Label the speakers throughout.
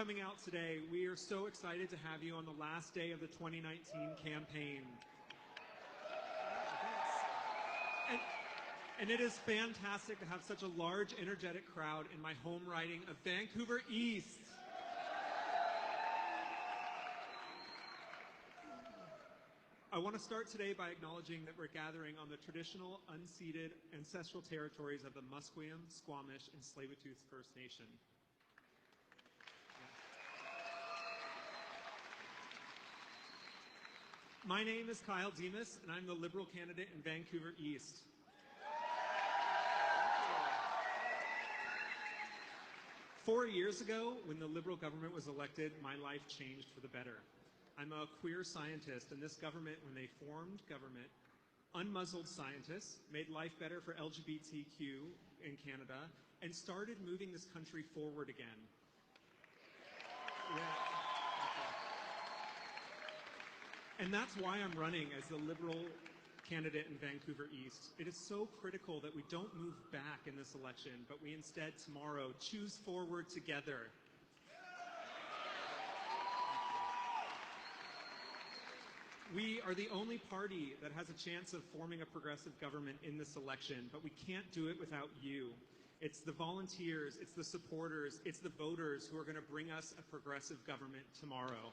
Speaker 1: coming out today. We are so excited to have you on the last day of the 2019 campaign. And it is fantastic to have such a large, energetic crowd in my home riding of Vancouver East. I want to start today by acknowledging that we're gathering on the traditional, unceded, ancestral territories of the Musqueam, Squamish, and Tsleil-Waututh First Nation. My name is Kyle Demas, and I'm the Liberal candidate in Vancouver East. Four years ago, when the Liberal government was elected, my life changed for the better. I'm a queer scientist, and this government, when they formed government, unmuzzled scientists, made life better for LGBTQ in Canada, and started moving this country forward again. Yeah. And that's why I'm running as the Liberal candidate in Vancouver East. It is so critical that we don't move back in this election, but we instead tomorrow choose forward together. We are the only party that has a chance of forming a progressive government in this election, but we can't do it without you. It's the volunteers, it's the supporters, it's the voters who are going to bring us a progressive government tomorrow.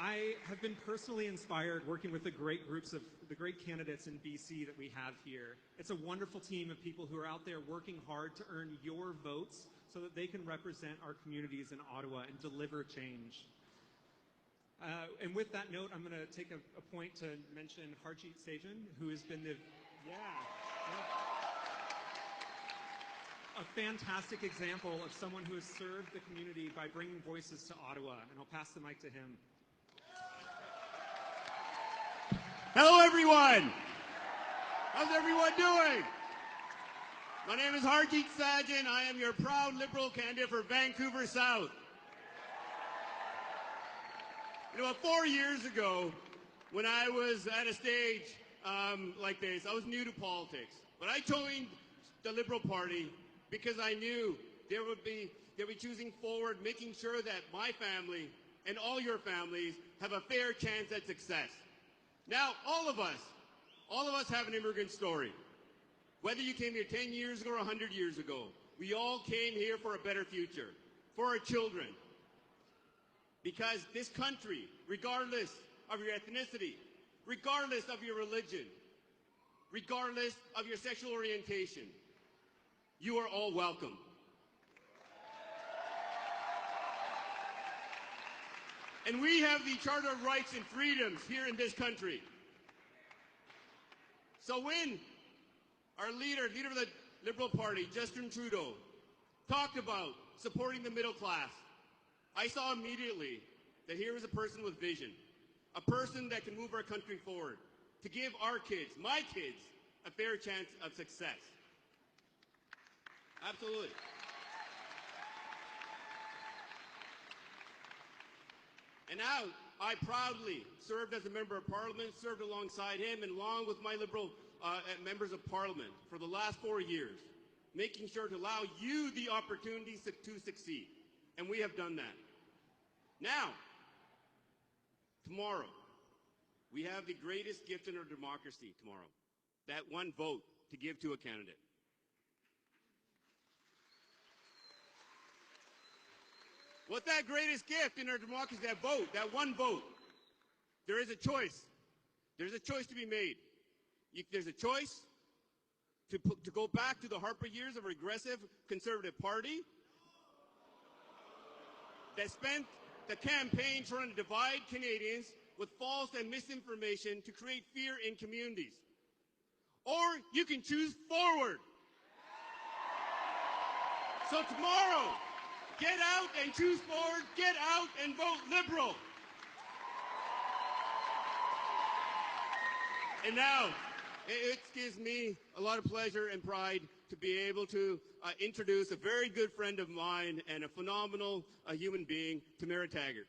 Speaker 1: I have been personally inspired working with the great groups of the great candidates in BC that we have here. It's a wonderful team of people who are out there working hard to earn your votes so that they can represent our communities in Ottawa and deliver change. And with that note, I'm going to take a point to mention Harjit Sajjan, who has been a fantastic example of someone who has served the community by bringing voices to Ottawa. And I'll pass the mic to him.
Speaker 2: Hello, everyone. How's everyone doing? My name is Harjit Sajjan. I am your proud Liberal candidate for Vancouver South. You know, 4 years ago, when I was at a stage like this, I was new to politics. But I joined the Liberal Party because I knew they'd be choosing forward, making sure that my family and all your families have a fair chance at success. Now, all of us have an immigrant story. Whether you came here 10 years ago or 100 years ago, we all came here for a better future, for our children. Because this country, regardless of your ethnicity, regardless of your religion, regardless of your sexual orientation, you are all welcome. And we have the Charter of Rights and Freedoms here in this country. So when our leader of the Liberal Party, Justin Trudeau, talked about supporting the middle class, I saw immediately that here is a person with vision, a person that can move our country forward, to give our kids, my kids, a fair chance of success. Absolutely. And now, I proudly served as a member of Parliament, served alongside him and along with my Liberal members of Parliament for the last 4 years, making sure to allow you the opportunities to succeed. And we have done that. Now, tomorrow, we have the greatest gift in our democracy tomorrow, that one vote to give to a candidate. What's that greatest gift in our democracy? That vote, that one vote. There is a choice. There's a choice to be made. There's a choice to go back to the Harper years of a regressive conservative party that spent the campaign trying to divide Canadians with false and misinformation to create fear in communities. Or you can choose forward. So tomorrow, get out and choose forward. Get out and vote Liberal. And now, it gives me a lot of pleasure and pride to be able to introduce a very good friend of mine and a phenomenal human being, Tamara Taggart.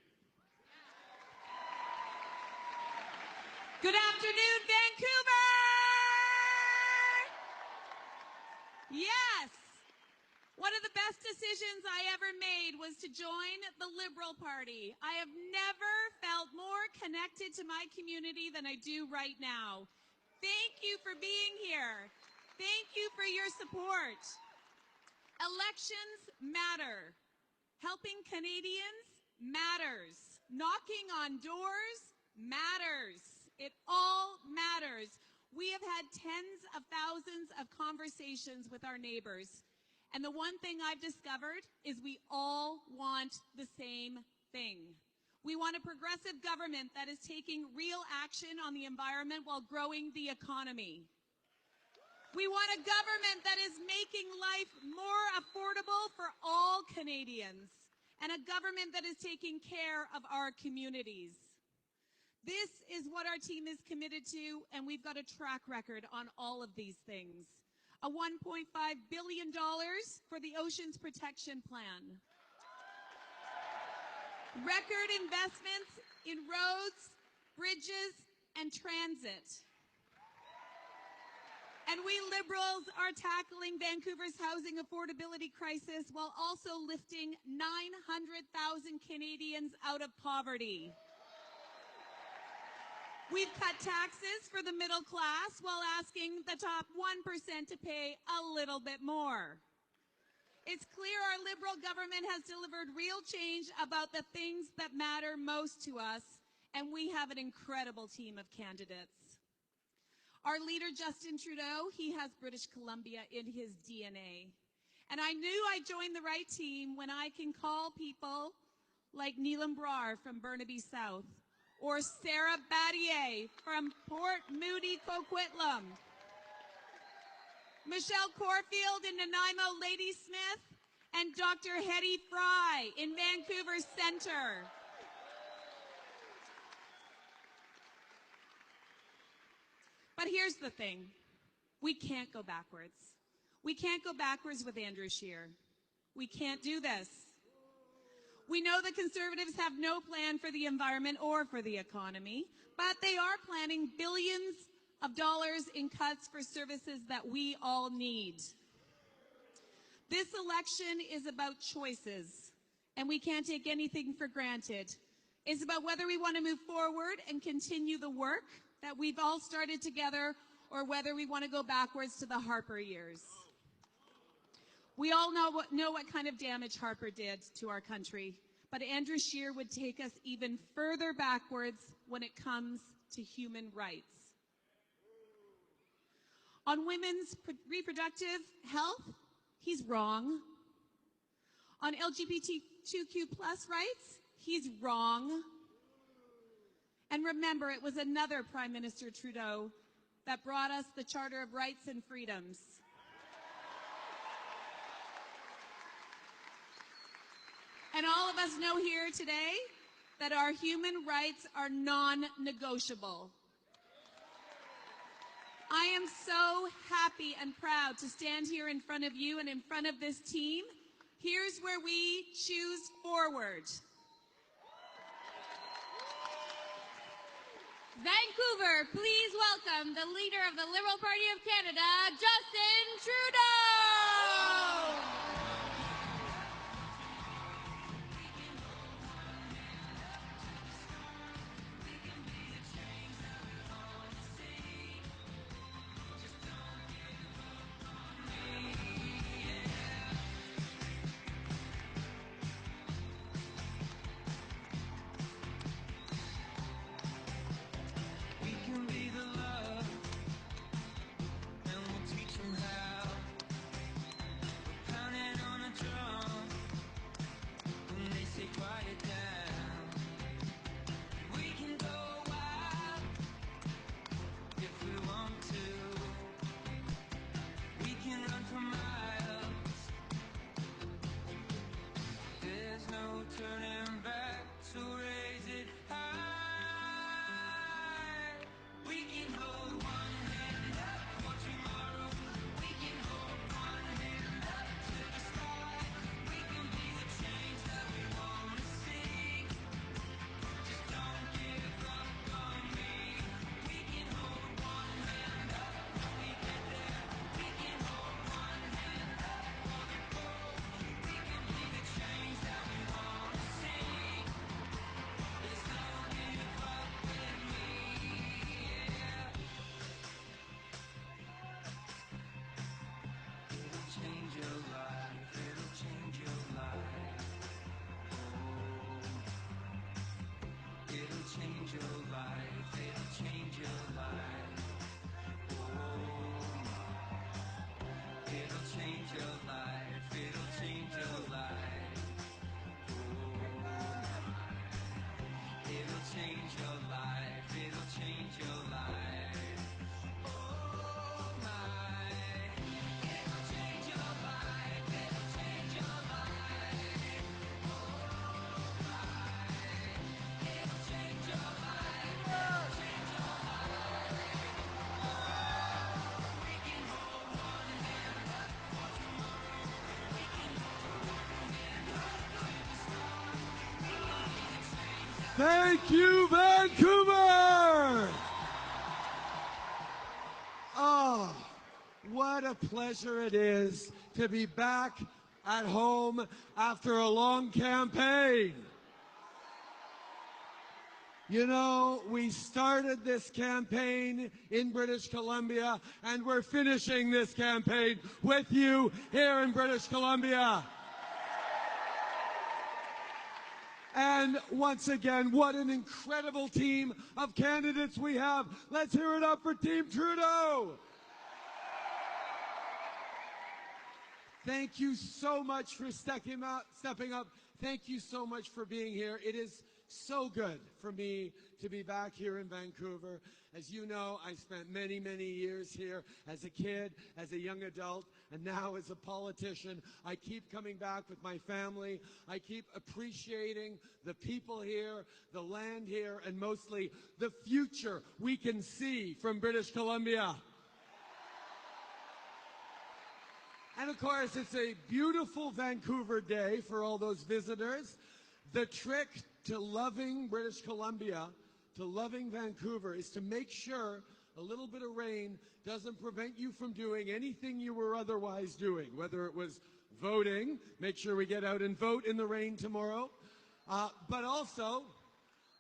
Speaker 3: Good afternoon, Vancouver! Yes! One of the best decisions I ever made was to join the Liberal Party. I have never felt more connected to my community than I do right now. Thank you for being here. Thank you for your support. Elections matter. Helping Canadians matters. Knocking on doors matters. It all matters. We have had tens of thousands of conversations with our neighbors. And the one thing I've discovered is we all want the same thing. We want a progressive government that is taking real action on the environment while growing the economy. We want a government that is making life more affordable for all Canadians, and a government that is taking care of our communities. This is what our team is committed to, and we've got a track record on all of these things. A $1.5 billion for the Oceans Protection Plan. Record investments in roads, bridges, and transit. And we Liberals are tackling Vancouver's housing affordability crisis while also lifting 900,000 Canadians out of poverty. We've cut taxes for the middle class while asking the top 1% to pay a little bit more. It's clear our Liberal government has delivered real change about the things that matter most to us, and we have an incredible team of candidates. Our leader, Justin Trudeau, he has British Columbia in his DNA. And I knew I joined the right team when I can call people like Neelam Brar from Burnaby South, or Sarah Battier from Port Moody, Coquitlam, Michelle Corfield in Nanaimo Ladysmith, and Dr. Hetty Fry in Vancouver Centre. But here's the thing. We can't go backwards. We can't go backwards with Andrew Scheer. We can't do this. We know the Conservatives have no plan for the environment or for the economy, but they are planning billions of dollars in cuts for services that we all need. This election is about choices, and we can't take anything for granted. It's about whether we want to move forward and continue the work that we've all started together, or whether we want to go backwards to the Harper years. We all know what kind of damage Harper did to our country, but Andrew Scheer would take us even further backwards when it comes to human rights. On women's reproductive health, he's wrong. On LGBTQ+ rights, he's wrong. And remember, it was another Prime Minister Trudeau that brought us the Charter of Rights and Freedoms. And all of us know here today that our human rights are non-negotiable. I am so happy and proud to stand here in front of you and in front of this team. Here's where we choose forward.
Speaker 4: Vancouver, please welcome the leader of the Liberal Party of Canada, Justin Trudeau!
Speaker 5: Thank you, Vancouver! Oh, what a pleasure it is to be back at home after a long campaign. You know, we started this campaign in British Columbia, and we're finishing this campaign with you here in British Columbia. And once again, what an incredible team of candidates we have. Let's hear it up for Team Trudeau. Thank you so much for stepping up. Thank you so much for being here. It is so good for me to be back here in Vancouver. As you know, I spent many, many years here as a kid, as a young adult, and now as a politician. I keep coming back with my family. I keep appreciating the people here, the land here, and mostly the future we can see from British Columbia. And of course, it's a beautiful Vancouver day for all those visitors. The trick to loving British Columbia, to loving Vancouver, is to make sure a little bit of rain doesn't prevent you from doing anything you were otherwise doing, whether it was voting, make sure we get out and vote in the rain tomorrow, but also,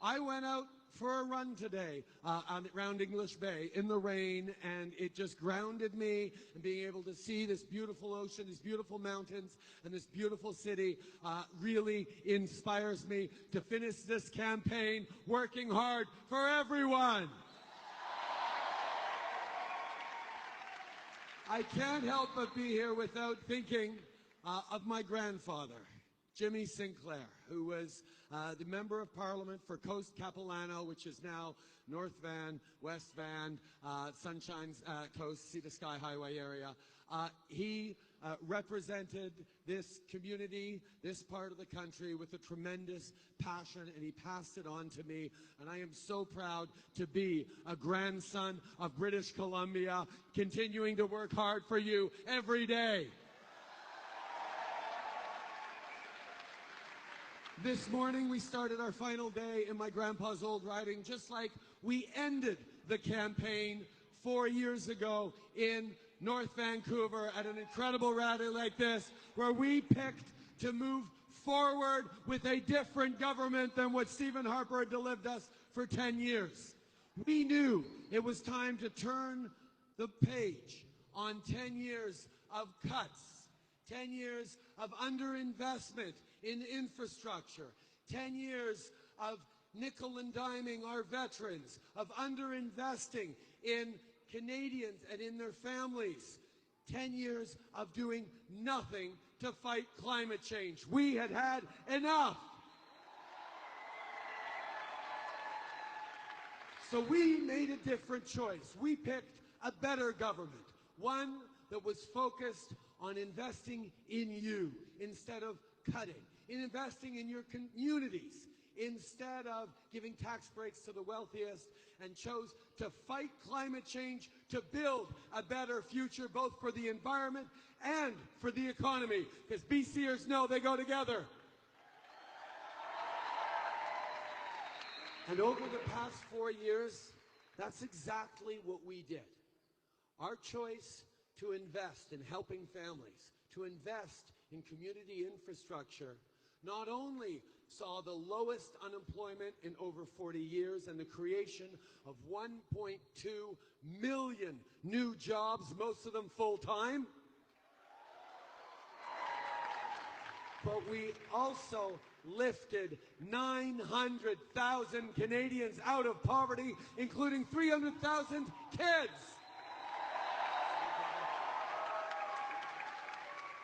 Speaker 5: I went out for a run today around English Bay in the rain, and it just grounded me, and being able to see this beautiful ocean, these beautiful mountains, and this beautiful city really inspires me to finish this campaign working hard for everyone. I can't help but be here without thinking of my grandfather, Jimmy Sinclair, who was the Member of Parliament for Coast Capilano, which is now North Van, West Van, Sunshine Coast, Sea to Sky Highway area. He represented this community, this part of the country, with a tremendous passion, and he passed it on to me. And I am so proud to be a grandson of British Columbia, continuing to work hard for you every day. This morning, we started our final day in my grandpa's old riding, just like we ended the campaign 4 years ago in North Vancouver at an incredible rally like this, where we picked to move forward with a different government than what Stephen Harper had delivered us for 10 years. We knew it was time to turn the page on 10 years of cuts, 10 years of underinvestment in infrastructure, 10 years of nickel and diming our veterans, of underinvesting in Canadians and in their families, 10 years of doing nothing to fight climate change. We had had enough. So we made a different choice. We picked a better government, one that was focused on investing in you instead of cutting, in investing in your communities instead of giving tax breaks to the wealthiest, and chose to fight climate change to build a better future both for the environment and for the economy, because BCers know they go together. And over the past 4 years, that's exactly what we did. Our choice to invest in helping families, to invest in community infrastructure, not only saw the lowest unemployment in over 40 years and the creation of 1.2 million new jobs, most of them full-time, but we also lifted 900,000 Canadians out of poverty, including 300,000 kids.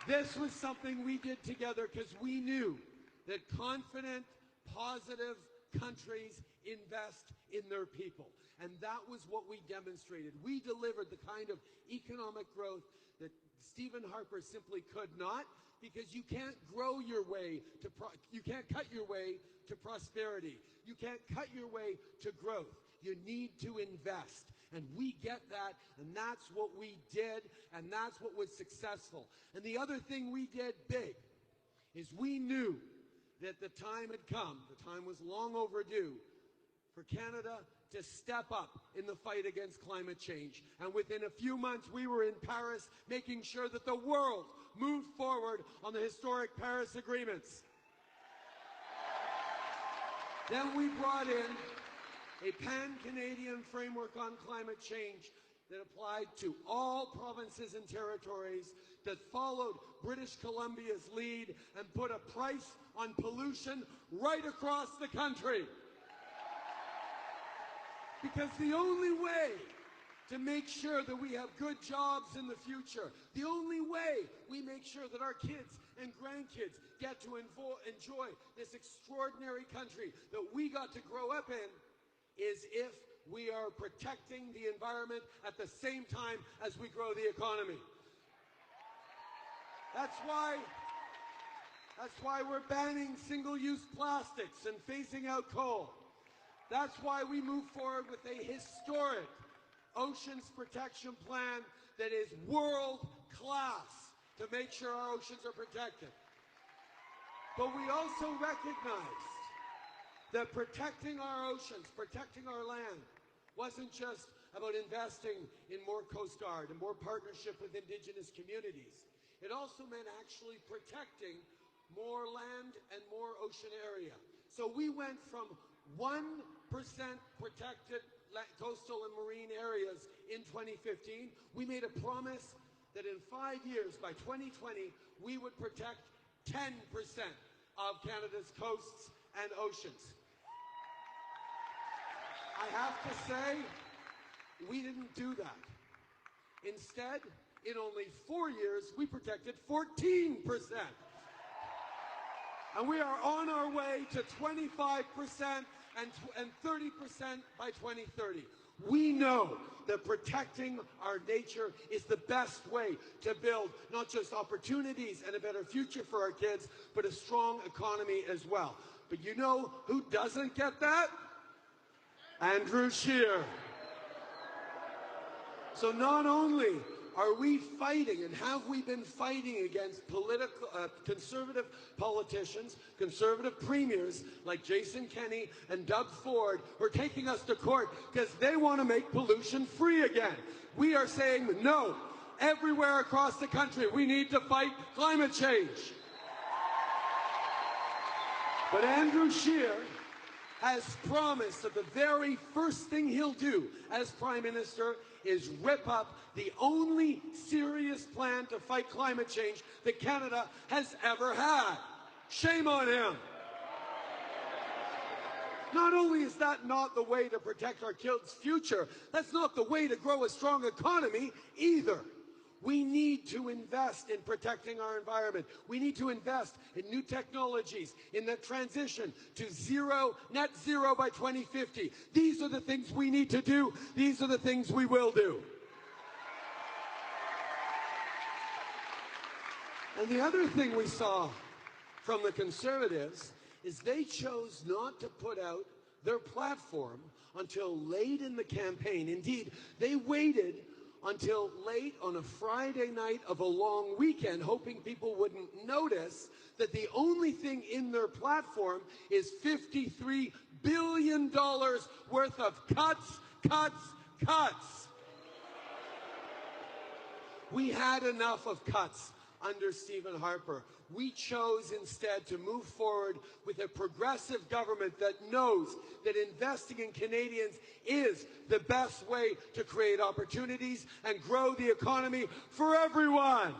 Speaker 5: This was something we did together because we knew that confident, positive countries invest in their people. And that was what we demonstrated. We delivered the kind of economic growth that Stephen Harper simply could not, because you can't grow your way to you can't cut your way to prosperity. You can't cut your way to growth. You need to invest. And we get that, and that's what we did, and that's what was successful. And the other thing we did big is we knew that the time had come, the time was long overdue, for Canada to step up in the fight against climate change. And within a few months, we were in Paris making sure that the world moved forward on the historic Paris agreements. Then we brought in a pan-Canadian framework on climate change that applied to all provinces and territories, that followed British Columbia's lead and put a price on pollution right across the country. Because the only way to make sure that we have good jobs in the future, the only way we make sure that our kids and grandkids get to enjoy this extraordinary country that we got to grow up in, is if we are protecting the environment at the same time as we grow the economy. That's why we're banning single-use plastics and phasing out coal. That's why we move forward with a historic oceans protection plan that is world-class to make sure our oceans are protected. But we also recognize that protecting our oceans, protecting our land, wasn't just about investing in more Coast Guard and more partnership with Indigenous communities. It also meant actually protecting more land and more ocean area. So we went from 1% protected coastal and marine areas in 2015. We made a promise that in 5 years, by 2020, we would protect 10% of Canada's coasts and oceans. I have to say, we didn't do that. Instead, in only 4 years, we protected 14%. And we are on our way to 25% and 30% by 2030. We know that protecting our nature is the best way to build not just opportunities and a better future for our kids, but a strong economy as well. But you know who doesn't get that? Andrew Scheer. So not only are we fighting, and have we been fighting against conservative politicians, conservative premiers like Jason Kenney and Doug Ford, who are taking us to court because they want to make pollution free again. We are saying no. Everywhere across the country, we need to fight climate change. But Andrew Scheer has promised that the very first thing he'll do as Prime Minister is rip up the only serious plan to fight climate change that Canada has ever had. Shame on him. Not only is that not the way to protect our kids' future, that's not the way to grow a strong economy either. We need to invest in protecting our environment. We need to invest in new technologies, in the transition to net zero by 2050. These are the things we need to do. These are the things we will do. And the other thing we saw from the Conservatives is they chose not to put out their platform until late in the campaign. Indeed, they waited until late on a Friday night of a long weekend, hoping people wouldn't notice that the only thing in their platform is $53 billion worth of cuts, cuts, cuts. We had enough of cuts under Stephen Harper. We chose instead to move forward with a progressive government that knows that investing in Canadians is the best way to create opportunities and grow the economy for everyone.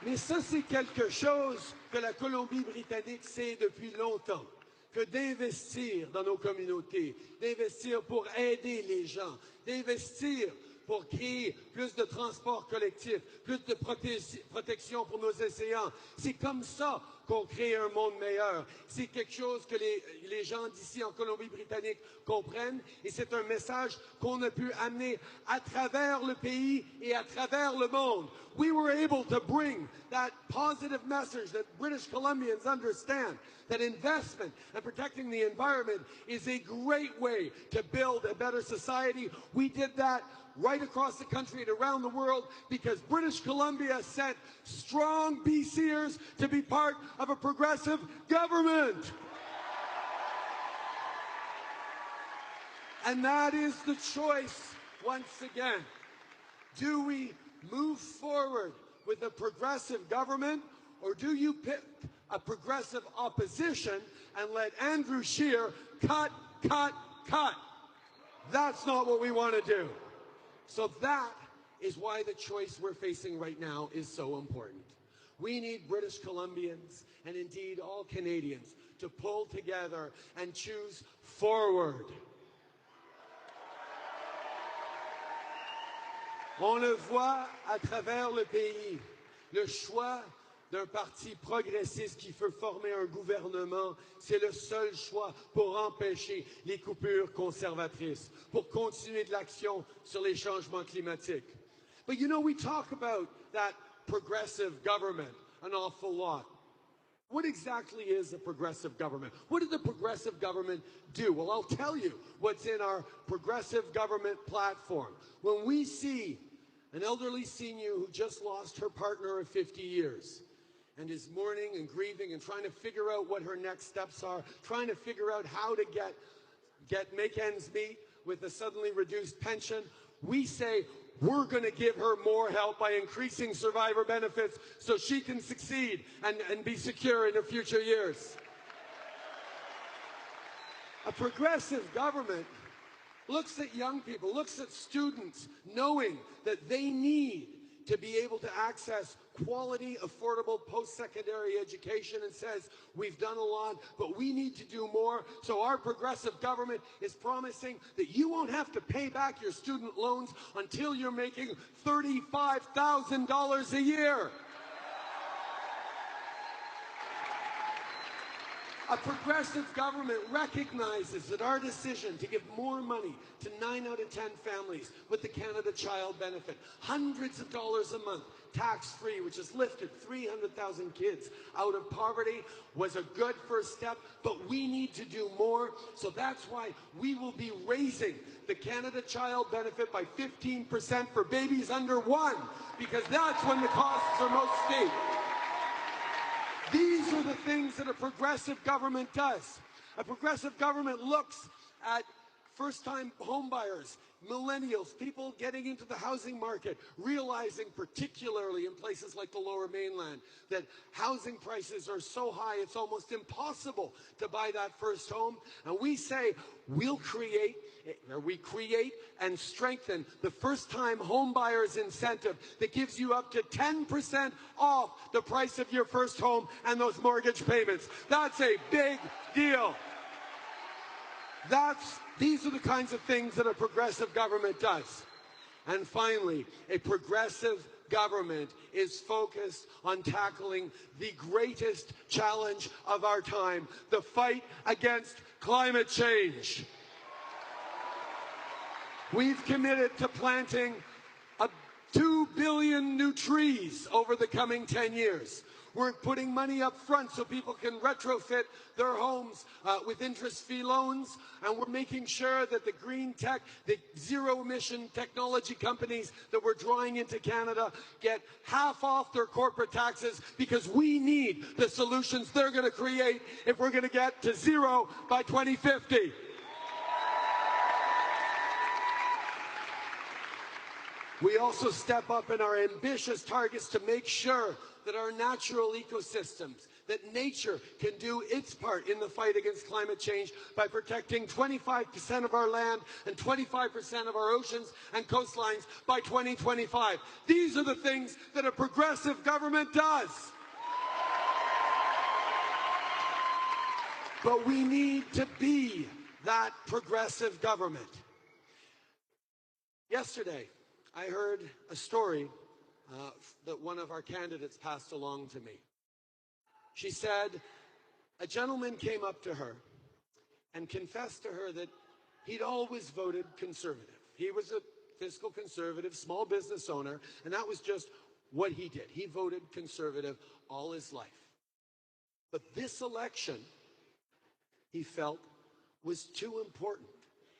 Speaker 5: Mais ça, c'est quelque chose que la Colombie-Britannique sait depuis longtemps. Que d'investir dans nos communautés, d'investir pour aider les gens, d'investir pour créer plus de transport collectif, plus de protection pour nos océans. C'est comme ça qu'on crée un monde meilleur. C'est quelque chose que les gens d'ici en Colombie-Britannique comprennent et c'est un message qu'on a pu amener à travers le pays et à travers le monde. We were able to bring that positive message that British Columbians understand, that investment and protecting the environment is a great way to build a better society. We did that right across the country and around the world because British Columbia sent strong BCers to be part of a progressive government. And that is the choice, once again. Do we move forward with a progressive government, or do you pick a progressive opposition and let Andrew Scheer cut, cut, cut? That's not what we want to do. So that is why the choice we're facing right now is so important. We need British Columbians, and indeed all Canadians, to pull together and choose forward. On le voit à travers le pays, le choix d'un parti progressiste qui veut former un gouvernement, c'est le seul choix pour empêcher les coupures conservatrices, pour continuer de l'action sur les changements climatiques. But you know, we talk about that progressive government an awful lot. What exactly is a progressive government? What did the progressive government do? Well, I'll tell you what's in our progressive government platform. When we see an elderly senior who just lost her partner of 50 years and is mourning and grieving and trying to figure out what her next steps are, trying to figure out how to make ends meet with a suddenly reduced pension, we say we're going to give her more help by increasing survivor benefits so she can succeed and be secure in her future years. A progressive government looks at young people, looks at students, knowing that they need to be able to access quality, affordable post-secondary education, and says, we've done a lot, but we need to do more. So our progressive government is promising that you won't have to pay back your student loans until you're making $35,000 a year. A progressive government recognizes that our decision to give more money to 9 out of 10 families with the Canada Child Benefit, hundreds of dollars a month, tax-free, which has lifted 300,000 kids out of poverty, was a good first step, but we need to do more. So that's why we will be raising the Canada Child Benefit by 15% for babies under 1, because that's when the costs are most steep. These are the things that a progressive government does. A progressive government looks at first-time homebuyers, millennials, people getting into the housing market, realizing particularly in places like the Lower Mainland that housing prices are so high it's almost impossible to buy that first home. And we say we create and strengthen the first-time homebuyers incentive that gives you up to 10% off the price of your first home and those mortgage payments. That's a big deal. These are the kinds of things that a progressive government does. And finally, a progressive government is focused on tackling the greatest challenge of our time, the fight against climate change. We've committed to planting 2 billion new trees over the coming 10 years. We're putting money up front so people can retrofit their homes with interest-free loans. And we're making sure that the green tech, the zero-emission technology companies that we're drawing into Canada get half off their corporate taxes, because we need the solutions they're going to create if we're going to get to zero by 2050. We also step up in our ambitious targets to make sure that our natural ecosystems, that nature can do its part in the fight against climate change by protecting 25% of our land and 25% of our oceans and coastlines by 2025. These are the things that a progressive government does. But we need to be that progressive government. Yesterday, I heard a story that one of our candidates passed along to me. She said a gentleman came up to her and confessed to her that he'd always voted conservative. He was a fiscal conservative, small business owner, and that was just what he did. He voted conservative all his life. But this election, he felt, was too important,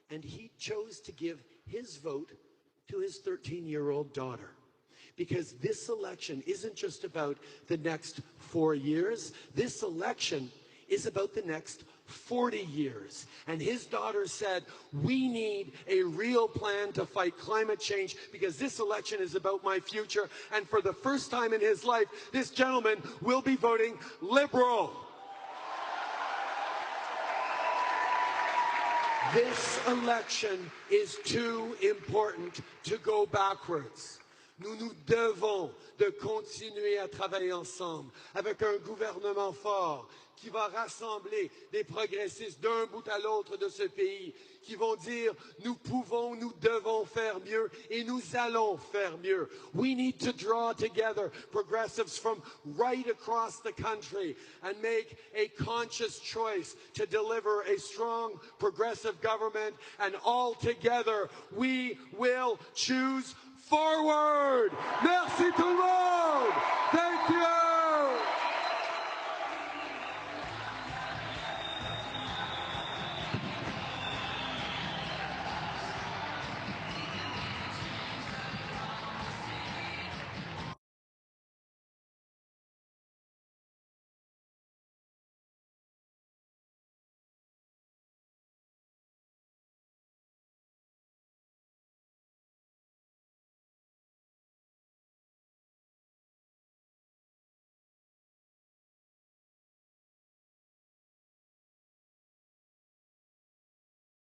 Speaker 5: and he chose to give his vote to his 13-year-old daughter. Because this election isn't just about the next 4 years. This election is about the next 40 years. And his daughter said, we need a real plan to fight climate change because this election is about my future. And for the first time in his life, this gentleman will be voting Liberal. This election is too important to go backwards. Nous devons de continuer à travailler ensemble avec un gouvernement fort qui va rassembler des progressistes d'un bout à l'autre de ce pays, qui vont dire nous pouvons, nous devons faire mieux et nous allons faire mieux. We need to draw together progressives from right across the country and make a conscious choice to deliver a strong progressive government, and all together we will choose forward. Merci tout le monde!